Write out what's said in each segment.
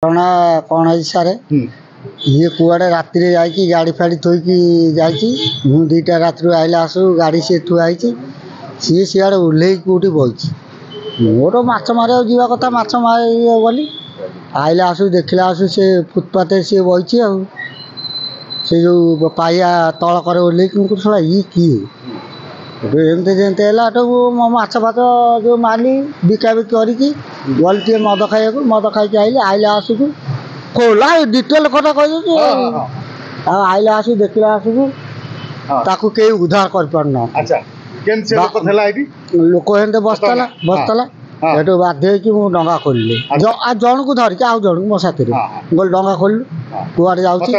घटना कौन है सारे ये कुआड़े राति जाकि गाड़ी फाड़ी थोकी जाऊँ दुईटा राति आइला आसू गाड़ी सी थुआई सी सियाड़े ओह्ल कौटी बही मोर माछ मारे जावा कथा माछ मार गली आइला आसू देखला आसू से फुटपाथ सी बही से जो पाइया तल करे ओह्ल शला ये किए एमती जमती है मो माछ फाच जो मारली बिका बिक करके गली टे मद खाइक मद खाई आइले आइला आसुक खोला डिटेल कथा कह आइला आसू देखला आसुक ताकू के उद्धार कर पारना लोक हेते बसला बसला सेठू बाध्य डंगा खोल जन को धरिक आउ जन मो साथी गोल डंगा खोल कुआड़े जाऊँगी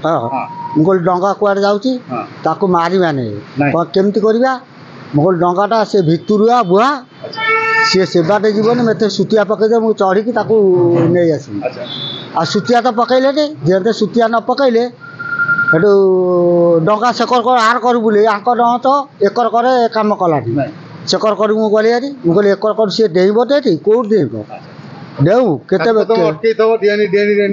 हाँ गोल डंगा कुआड़े जाऊँगी ताकू मारिबा नहीं केमती करवा गोल डंगाटा से भितरुआ बुआ सी से बाटे जीवन मत सुतिया पकईदे मुझे चढ़ी नहीं आसमी आ सुतिया तो पकईले जेते सुतिया न पकईले सेठू डंगा सेकर कर आर कर बोले आंकर तो एकर करे काम कला सेकर कर गली हारी मुझे एकर कर सी डेब दे कौट डेब डेऊ के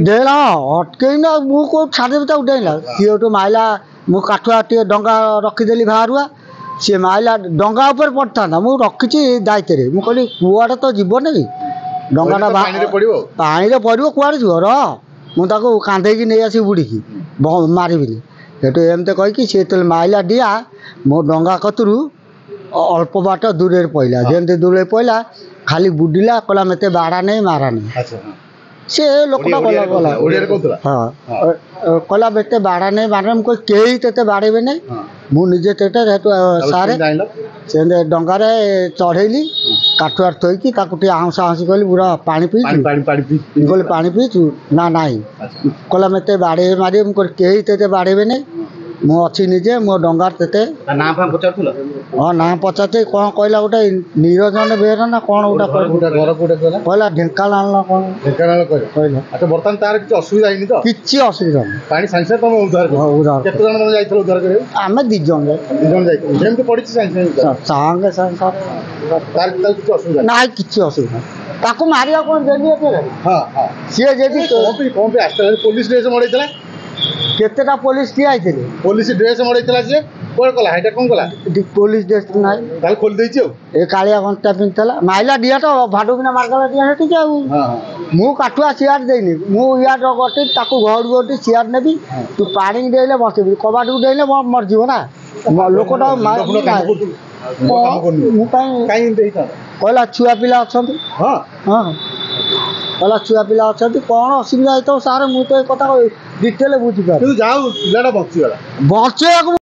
डेला अटकईना मुझे छाड़देवी डेला सी माइला मु काठुआ टे डंगा रखीदेली बाहरुआ सी माइला डंगा ऊपर पड़ता मुझे रखी दायित्व मुझे कहली कुआड़े तो जीव नहीं डंगाटा पानी पड़ो कुआड़े जीव रुझे कांधेकी नहीं आसी बुड़ी मारिबिनी सेठू एमती कहीकि सी जो माइला डिया मो डंगा कतरू अल्प बाट दूर पड़ा जमी दूर पड़ा खाली बुड़िला कहला मत बाड़ा नहीं मारा नहीं सी लोकटा गला हाँ कहला मत बाड़ा नहीं मारा मुझे कई ते बाड़े नहीं मुझे सारे से डंगारे चढ़ेली काठुआ थोकी आउंस आउंस कहली बुरा पानी पीचु कहली पानी पीचु ना नाई कहला मत बाड़े मारे मुझे कई ते बाड़े नहीं मु अच्छी निजे मो डंगार ते हाँ ना पचार कौन कहला गोटे निरंजन बेहरा ना कौन गोटे कहला ढेंकानाल ना कौन बर्तमान तार किसी असुविधा नहीं तो किसी असुविधा पानी साइंस तुम उद्धार केते जण तुम जाइथलो उद्धार करे आमे दिजन जाइथलो जेमते पडिछ साइंस सांगे सांग तार किसी असुविधा ना किसी असुविधा ताको मारिया कोन देली एते हां हां सी जेदी कौन पे आस्ता पुलिस ड्रेस मडैतला केतेटा पुलिस की आइथिले पुलिस ड्रेस मडैतला जे कोन कला हेटा कोन कला पुलिस ड्रेस नाइ ताल खोल देछि ए कालिया घंटा पिनतला माइला डिया तो भाडू बिना मारगला डिया हेटी जाऊ हां मु काठुआ सियार देनी मु यार गटी ताको घर गटी सियार नेबी तू पानी देले बसबी कबाट देले मर जीव ना लोकटा मु काई देइता कहला छुआ पिला अछंती हां हां कहला छुआ पिला अछंती कोन असुविधा तो सारे मु तो कथा डिटेल बुझी पार तू जाऊ पिलाटा बच्ची गला बच्चे